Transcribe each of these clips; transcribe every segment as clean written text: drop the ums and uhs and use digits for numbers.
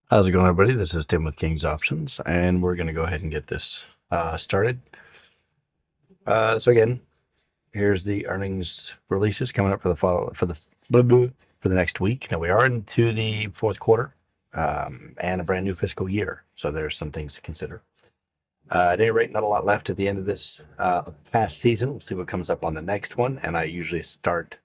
How's it going, everybody? This is Tim with King's Options, and we're going to go ahead and get this started. So again, here's the earnings releases coming up for the blah, blah, for the next week. Now we are into the fourth quarter and a brand new fiscal year, so there's some things to consider. At any rate, not a lot left at the end of this past season. We'll see what comes up on the next one, and I usually start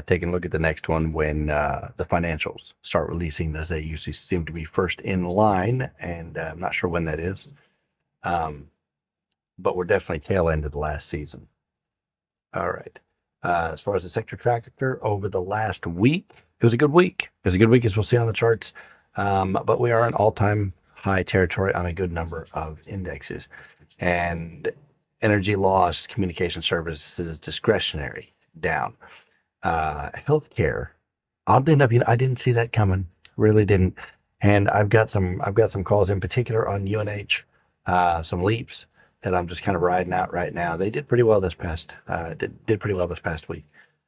taking a look at the next one when the financials start releasing, as they usually seem to be first in line, and I'm not sure when that is. Um, but we're definitely tail end of the last season. All right. As far as the sector tractor over the last week, it was a good week. It was a good week, as we'll see on the charts. But we are in all-time high territory on a good number of indexes. And energy loss, communication services, discretionary down. Healthcare, oddly enough, I didn't see that coming. Really didn't. And I've got some calls in particular on UNH, some leaps that I'm just kind of riding out right now. They did pretty well did pretty well this past week.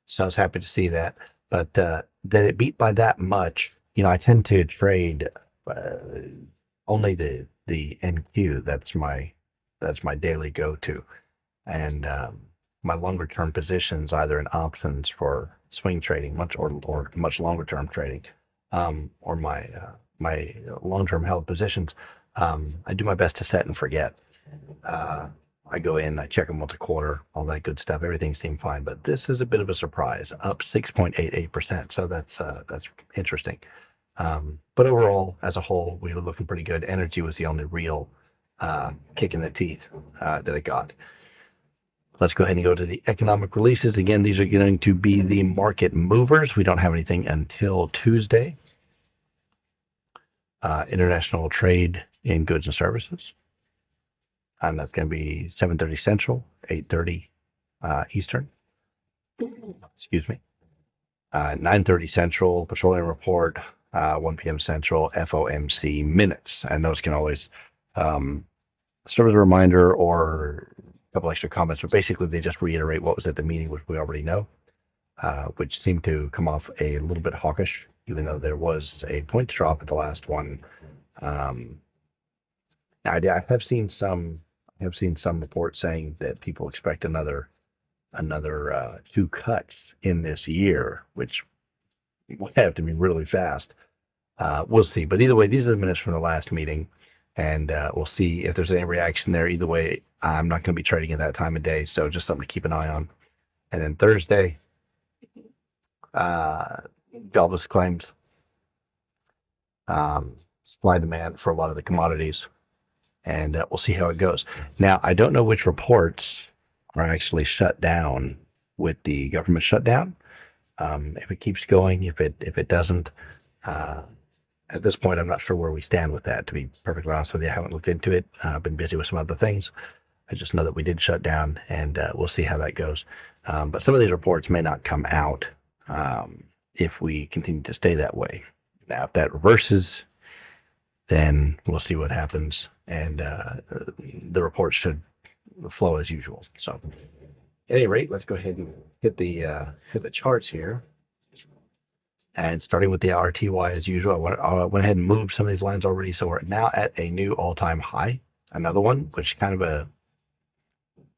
So I was happy to see that. But that it beat by that much, I tend to trade uh, only the NQ. That's my daily go-to. And my longer term positions, either in options for swing trading, or much longer term trading, or my long term held positions, I do my best to set and forget. Uh, I go in, I check them once a quarter, all that good stuff. Everything seemed fine, but this is a bit of a surprise, up 6.88%. So that's interesting. But overall, as a whole, we were looking pretty good. Energy was the only real kick in the teeth that it got. Let's go ahead and go to the economic releases. Again, these are going to be the market movers. We don't have anything until Tuesday. International trade in goods and services. And that's going to be 7:30 Central, 8:30 Eastern. Excuse me. 9:30 Central, petroleum report, 1 p.m. Central, FOMC minutes. And those can always serve as a reminder or a couple extra comments, but basically they just reiterate what was at the meeting, which we already know, which seemed to come off a little bit hawkish, even though there was a points drop at the last one. Um, I have seen some reports saying that people expect another two cuts in this year, which would have to be really fast. We'll see. But either way, these are the minutes from the last meeting, and we'll see if there's any reaction there. Either way, I'm not going to be trading at that time of day, so just something to keep an eye on. And then Thursday, uh, jobless claims, supply demand for a lot of the commodities, and we'll see how it goes. Now, I don't know which reports are actually shut down with the government shutdown. If it keeps going, if it doesn't, uh, at this point, I'm not sure where we stand with that. To be perfectly honest with you, I haven't looked into it. I've been busy with some other things. I just know that we did shut down, and we'll see how that goes. But some of these reports may not come out if we continue to stay that way. Now, if that reverses, then we'll see what happens, and the reports should flow as usual. So, at any rate, let's go ahead and hit the charts here. And starting with the RTY as usual, I went ahead and moved some of these lines already, so we're now at a new all-time high. Another one, which is kind of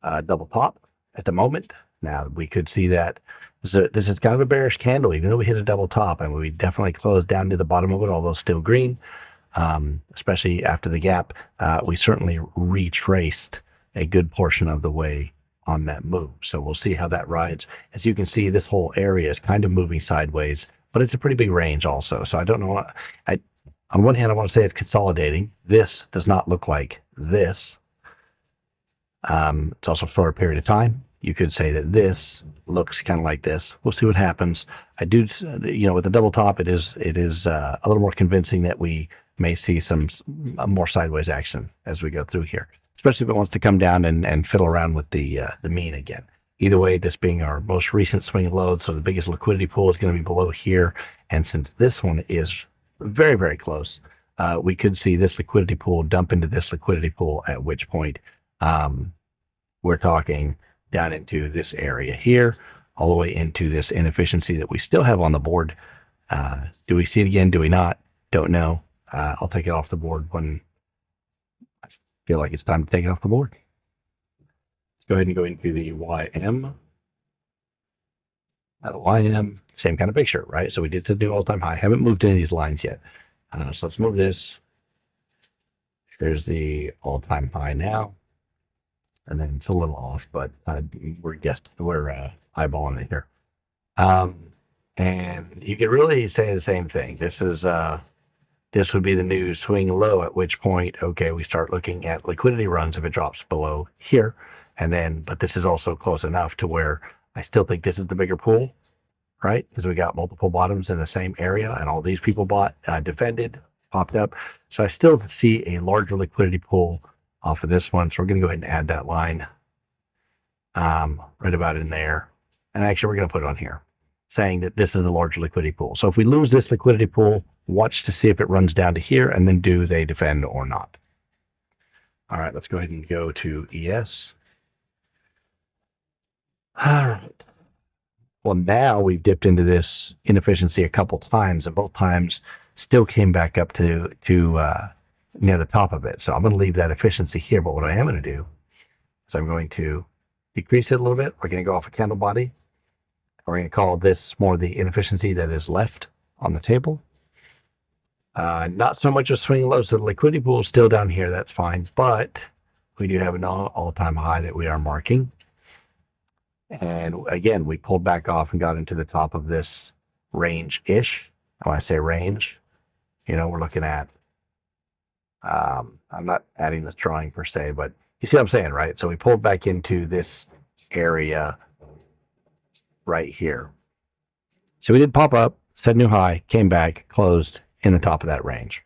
a double pop at the moment. Now we could see that this is kind of a bearish candle, even though we hit a double top, and we definitely closed down to the bottom of it, although still green. Especially after the gap, we certainly retraced a good portion of the way on that move. So we'll see how that rides. As you can see, this whole area is kind of moving sideways, but it's a pretty big range also. So I don't know. On one hand, I want to say it's consolidating. This does not look like this. It's also for a period of time. You could say that this looks kind of like this. We'll see what happens. I do, with the double top, it is a little more convincing that we may see some more sideways action as we go through here, especially if it wants to come down and fiddle around with the mean again. Either way, this being our most recent swing low, so the biggest liquidity pool is going to be below here. And since this one is very, very close, we could see this liquidity pool dump into this liquidity pool, at which point we're talking down into this area here, all the way into this inefficiency that we still have on the board. Do we see it again? Do we not? Don't know. I'll take it off the board when I feel like it's time to take it off the board. Go ahead and go into the YM. YM, same kind of picture, right? So we did the new all-time high. Haven't moved any of these lines yet. So let's move this. There's the all-time high now. And then it's a little off, but we're eyeballing it here. And you could really say the same thing. This would be the new swing low, at which point, okay, we start looking at liquidity runs if it drops below here. And then, but this is also close enough to where I still think this is the bigger pool, right? Because we got multiple bottoms in the same area and all these people bought, defended, popped up. So I still see a larger liquidity pool off of this one. So we're going to go ahead and add that line right about in there. And actually, we're going to put it on here, saying that this is the larger liquidity pool. So if we lose this liquidity pool, watch to see if it runs down to here, and then do they defend or not. All right, let's go ahead and go to ES. All right. Well, now we've dipped into this inefficiency a couple times, and both times still came back up to near the top of it. So I'm going to leave that efficiency here. But what I am going to do is I'm going to decrease it a little bit. We're going to go off a candle body. We're going to call this more the inefficiency that is left on the table. Not so much a swing low. So the liquidity pool is still down here. That's fine. But we do have an all-time high that we are marking. And again, we pulled back off and got into the top of this range-ish. When I say range, we're looking at, I'm not adding this drawing per se, but you see what I'm saying, right? So we pulled back into this area right here. So we did pop up, set a new high, came back, closed in the top of that range.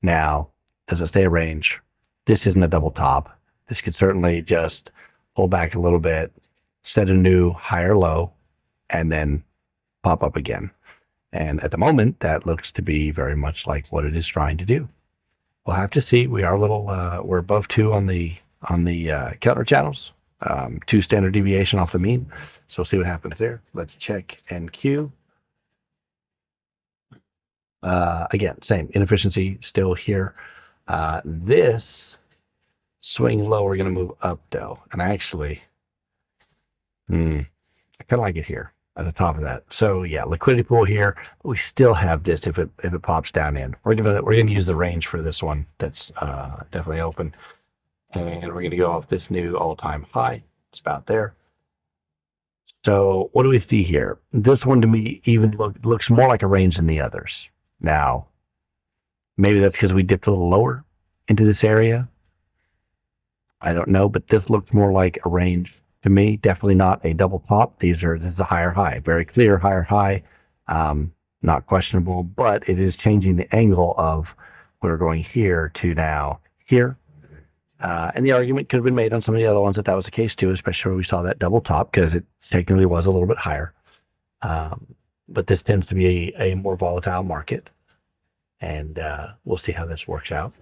Now, does it stay a range? This isn't a double top. This could certainly just pull back a little bit, set a new higher low, and then pop up again. And at the moment, that looks to be very much like what it is trying to do. We'll have to see. We are a little, we're above 2 on the Keltner channels, 2 standard deviation off the mean. So we'll see what happens there. Let's check NQ. Again, same inefficiency still here. This swing low, we're going to move up though. And actually, I kind of like it here at the top of that. So yeah, liquidity pool here. But we still have this if it pops down in. We're gonna use the range for this one. That's definitely open, and we're gonna go off this new all-time high. It's about there. So what do we see here? This one to me even looks more like a range than the others. Now, maybe that's because we dipped a little lower into this area. I don't know, but this looks more like a range to me. Definitely not a double top. This is a higher high, very clear higher high, not questionable, but it is changing the angle of we're going here to now here. And the argument could have been made on some of the other ones that was the case too, especially where we saw that double top, because it technically was a little bit higher. But this tends to be a more volatile market, and we'll see how this works out.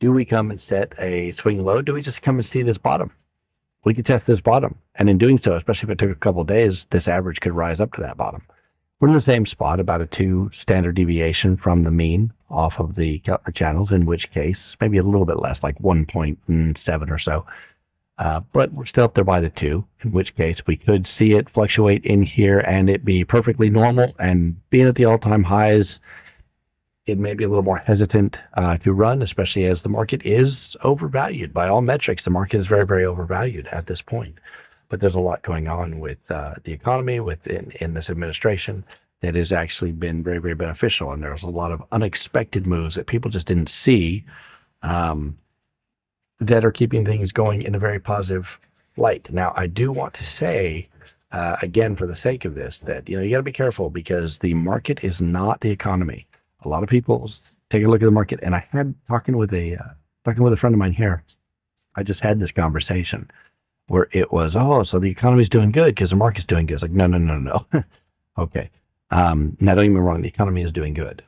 Do we come and set a swing low? Do we just come and see this bottom? We could test this bottom. And in doing so, especially if it took a couple of days, this average could rise up to that bottom. We're in the same spot, about a 2 standard deviation from the mean off of the Keltner channels, in which case, maybe a little bit less, like 1.7 or so. But we're still up there by the 2, in which case we could see it fluctuate in here and it be perfectly normal. And being at the all-time highs, it may be a little more hesitant to run, especially as the market is overvalued by all metrics. The market is very, very overvalued at this point. But there's a lot going on with the economy, in this administration, that has actually been very, very beneficial. And there's a lot of unexpected moves that people just didn't see that are keeping things going in a very positive light. Now, I do want to say, again, for the sake of this, that you got to be careful, because the market is not the economy. A lot of people take a look at the market, and I had talking with a friend of mine here. I just had this conversation where it was, so the economy's doing good because the market's doing good. It's like, no. Okay. Now, don't get me wrong. The economy is doing good.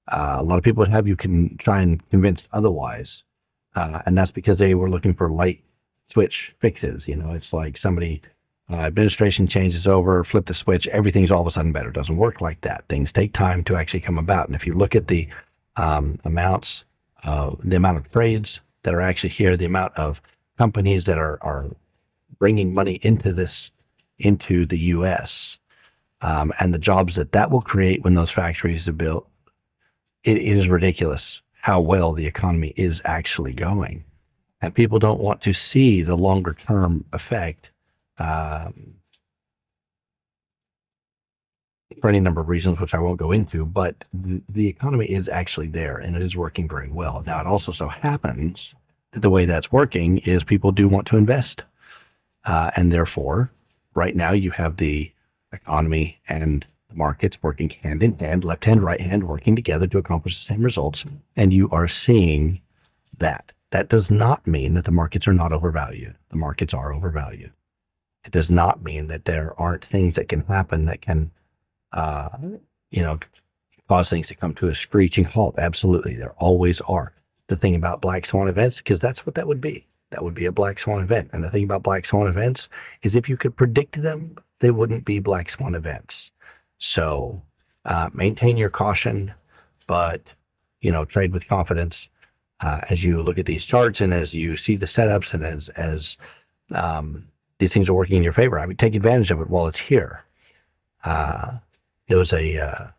A lot of people would have you can try and convince otherwise. And that's because they were looking for light switch fixes. It's like somebody, administration changes over, flip the switch, everything's all of a sudden better. It doesn't work like that. Things take time to actually come about. And if you look at the amounts, the amount of trades that are actually here, the amount of companies that are bringing money into the U.S., and the jobs that will create when those factories are built. It is ridiculous how well the economy is actually going. And people don't want to see the longer term effect, for any number of reasons, which I won't go into, but the economy is actually there and it is working very well. Now, it also so happens that the way that's working is people do want to invest. And therefore, right now you have the economy and the markets working hand in hand, left hand, right hand, working together to accomplish the same results. And you are seeing that. That does not mean that the markets are not overvalued. The markets are overvalued. It does not mean that there aren't things that can happen that can, uh, you know, cause things to come to a screeching halt. Absolutely. There always are. The thing about black swan events, because that's what that would be. That would be a black swan event. And the thing about black swan events is if you could predict them, they wouldn't be black swan events. So maintain your caution, but, trade with confidence as you look at these charts and as you see the setups and as these things are working in your favor. I would take advantage of it while it's here. There was a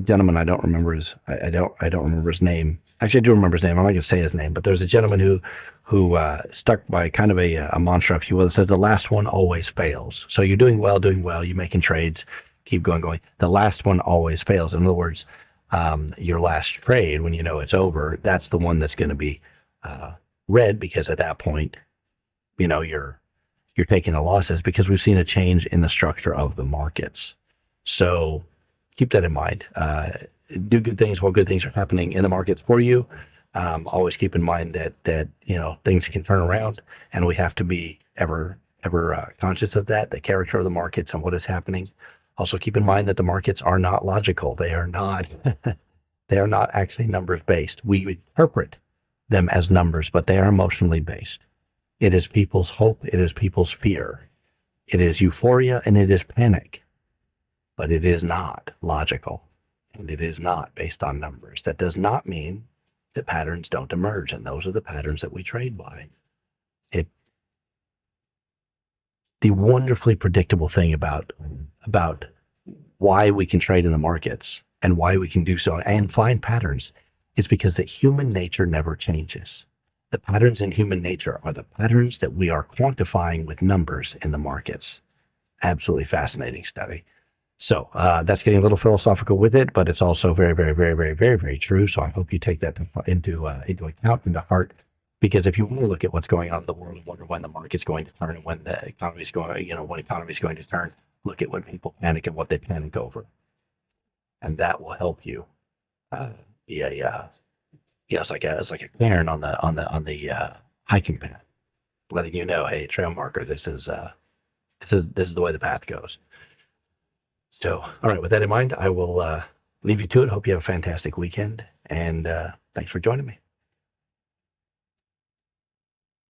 gentleman, I don't remember I don't remember his name. Actually, I do remember his name. I'm not going to say his name, but there's a gentleman who stuck by kind of a mantra, if you will, that says the last one always fails. So you're doing well, you're making trades, keep going. The last one always fails. In other words, your last trade, when you know it's over, that's the one that's going to be red, because at that point, you're taking the losses, because we've seen a change in the structure of the markets. So keep that in mind. Do good things while good things are happening in the markets for you. Always keep in mind that things can turn around, and we have to be ever conscious of that, the character of the markets and what is happening. Also keep in mind that the markets are not logical. They are not they are not actually numbers based. We interpret them as numbers, but they are emotionally based. It is people's hope, it is people's fear, it is euphoria, and it is panic. But it is not logical, and it is not based on numbers. That does not mean that patterns don't emerge, and those are the patterns that we trade by. The wonderfully predictable thing about why we can trade in the markets and why we can do so and find patterns is because that human nature never changes. The patterns in human nature are the patterns that we are quantifying with numbers in the markets. Absolutely fascinating study. So that's getting a little philosophical with it, but it's also very, very, very, very, very, very true. So I hope you take that into account, into heart, because if you want to look at what's going on in the world and wonder when the market's going to turn and when the economy's going, when economy's going to turn, look at when people panic and what they panic over, and that will help you. Yeah. It's like a cairn on the hiking path, letting you know, hey, trail marker, this is the way the path goes. So, all right, with that in mind, I will leave you to it. Hope you have a fantastic weekend, and thanks for joining me.